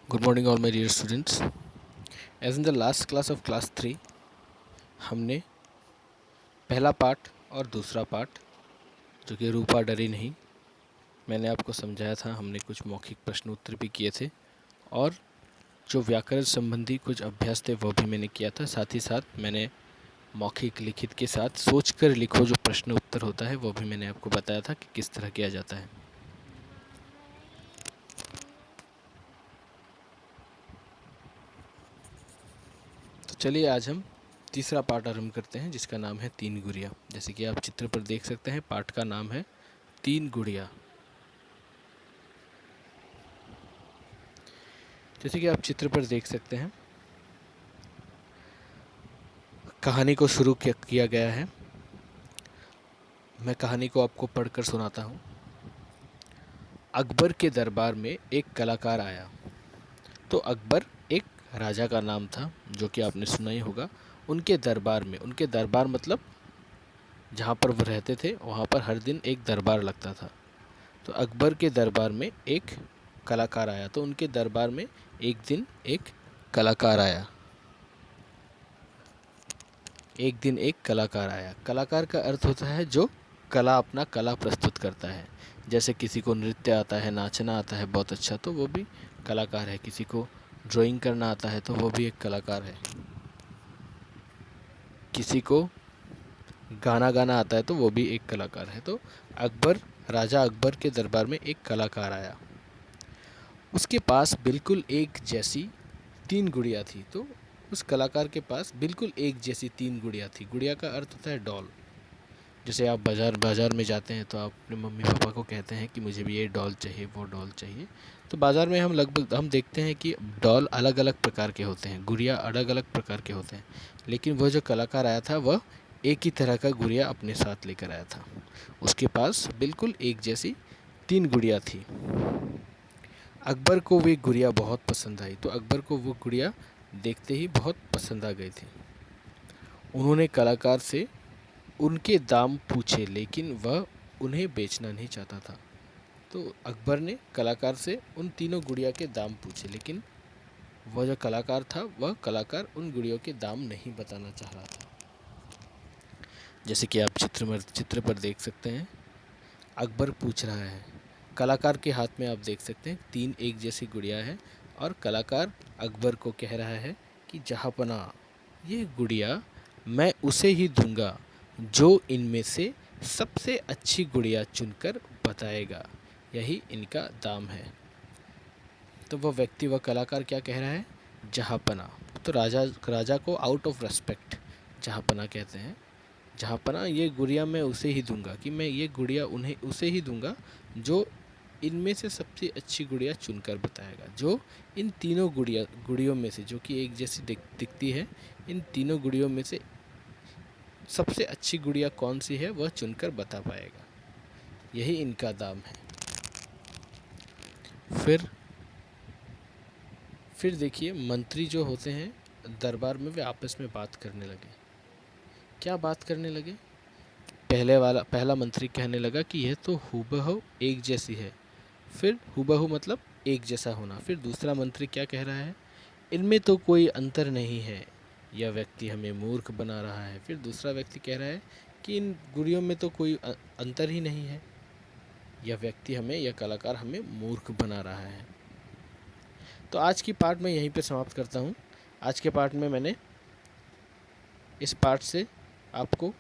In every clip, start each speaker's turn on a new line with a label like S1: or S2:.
S1: Good morning all my dear students. As in the last class of class 3 हमने पहला part और दूसरा part जो कि रूपा डरी नहीं, मैंने आपको समझाया था। हमने कुछ मौखिक प्रश्न उत्तर भी किए थे और जो व्याकरण संबंधी कुछ अभ्यास थे वो भी मैंने किया था। साथ ही साथ मैंने मौखिक लिखित के साथ सोचकर लिखो जो प्रश्न उत्तर होता है वो भी मैंने आपको बताया था कि किस तरह किया जाता है। तो चलिए आज हम तीसरा पार्ट आरंभ करते हैं जिसका नाम है तीन गुड़िया। जैसे कि आप चित्र पर देख सकते हैं, पाठ का नाम है तीन गुड़िया। जैसे कि आप चित्र पर देख सकते हैं, कहानी को शुरू किया गया है। मैं कहानी को आपको पढ़कर सुनाता हूँ। अकबर के दरबार में एक कलाकार आया। तो अकबर एक राजा का नाम था जो कि आपने सुना ही होगा। उनके दरबार मतलब जहाँ पर वो रहते थे वहाँ पर हर दिन एक दरबार लगता था। तो अकबर के दरबार में एक कलाकार आया। तो उनके दरबार में एक दिन एक कलाकार आया। कलाकार का अर्थ होता है जो अपना कला प्रस्तुत करता है। जैसे किसी को नृत्य आता है, नाचना आता है बहुत अच्छा, तो वो भी कलाकार है। किसी को ड्राइंग करना आता है तो वो भी एक कलाकार है। किसी को गाना गाना आता है तो वो भी एक कलाकार है। तो राजा अकबर के दरबार में एक कलाकार आया। उसके पास बिल्कुल एक जैसी तीन गुड़िया थी। तो उस कलाकार के पास बिल्कुल एक जैसी तीन गुड़िया थी। गुड़िया का अर्थ होता है डॉल। जैसे आप बाज़ार में जाते हैं तो आप अपने मम्मी पापा को कहते हैं कि मुझे भी ये डॉल चाहिए, वो डॉल चाहिए। तो बाज़ार में हम देखते हैं कि डॉल अलग अलग प्रकार के होते हैं, गुड़िया अलग अलग प्रकार के होते हैं। लेकिन वह जो कलाकार आया था वह एक ही तरह का गुड़िया अपने साथ लेकर आया था। उसके पास बिल्कुल एक जैसी तीन गुड़िया थी। अकबर को वे गुड़िया बहुत पसंद आई। तो अकबर को वो गुड़िया देखते ही बहुत पसंद आ गई थी। उन्होंने कलाकार से उनके दाम पूछे लेकिन वह उन्हें बेचना नहीं चाहता था। तो अकबर ने कलाकार से उन तीनों गुड़िया के दाम पूछे, लेकिन वह जो कलाकार था वह कलाकार उन गुड़ियों के दाम नहीं बताना चाह रहा था। जैसे कि आप चित्र पर देख सकते हैं, अकबर पूछ रहा है। कलाकार के हाथ में आप देख सकते हैं तीन एक जैसी गुड़िया है और कलाकार अकबर को कह रहा है कि जहाँपना, ये गुड़िया मैं उसे ही दूंगा जो इनमें से सबसे अच्छी गुड़िया चुनकर बताएगा। यही इनका दाम है। तो वह कलाकार क्या कह रहा है? जहाँपना। तो राजा को आउट ऑफ रेस्पेक्ट जहाँपना कहते हैं। जहाँपना, ये गुड़िया मैं उसे ही दूंगा, कि मैं ये गुड़िया उन्हें उसे ही दूंगा जो इनमें से सबसे अच्छी गुड़िया चुनकर बताएगा। जो इन तीनों गुड़ियों में से, जो कि एक जैसी दिखती है, इन तीनों गुड़ियों में से सबसे अच्छी गुड़िया कौन सी है वह चुनकर बता पाएगा। यही इनका दाम है। फिर देखिए, मंत्री जो होते हैं दरबार में, वे आपस में बात करने लगे। क्या बात करने लगे? पहला मंत्री कहने लगा कि यह तो हूबहू एक जैसी है। फिर हूबहू मतलब एक जैसा होना। फिर दूसरा मंत्री क्या कह रहा है? इनमें तो कोई अंतर नहीं है, यह व्यक्ति हमें मूर्ख बना रहा है। फिर दूसरा व्यक्ति कह रहा है कि इन गुड़ियों में तो कोई अंतर ही नहीं है, यह कलाकार हमें मूर्ख बना रहा है। तो आज की पार्ट में यहीं पे समाप्त करता हूँ। आज के पार्ट में मैंने इस पार्ट से आपको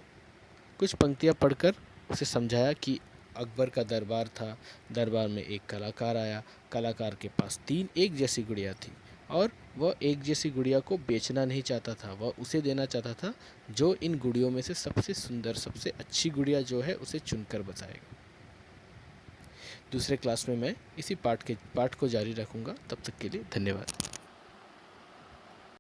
S1: कुछ पंक्तियाँ पढ़कर उसे समझाया कि अकबर का दरबार था। दरबार में एक कलाकार आया। कलाकार के पास तीन एक जैसी गुड़िया थी और वह एक जैसी गुड़िया को बेचना नहीं चाहता था। वह उसे देना चाहता था जो इन गुड़ियों में से सबसे सुंदर, सबसे अच्छी गुड़िया जो है उसे चुनकर बताएगा। दूसरे क्लास में मैं इसी पाठ को जारी रखूँगा। तब तक के लिए धन्यवाद।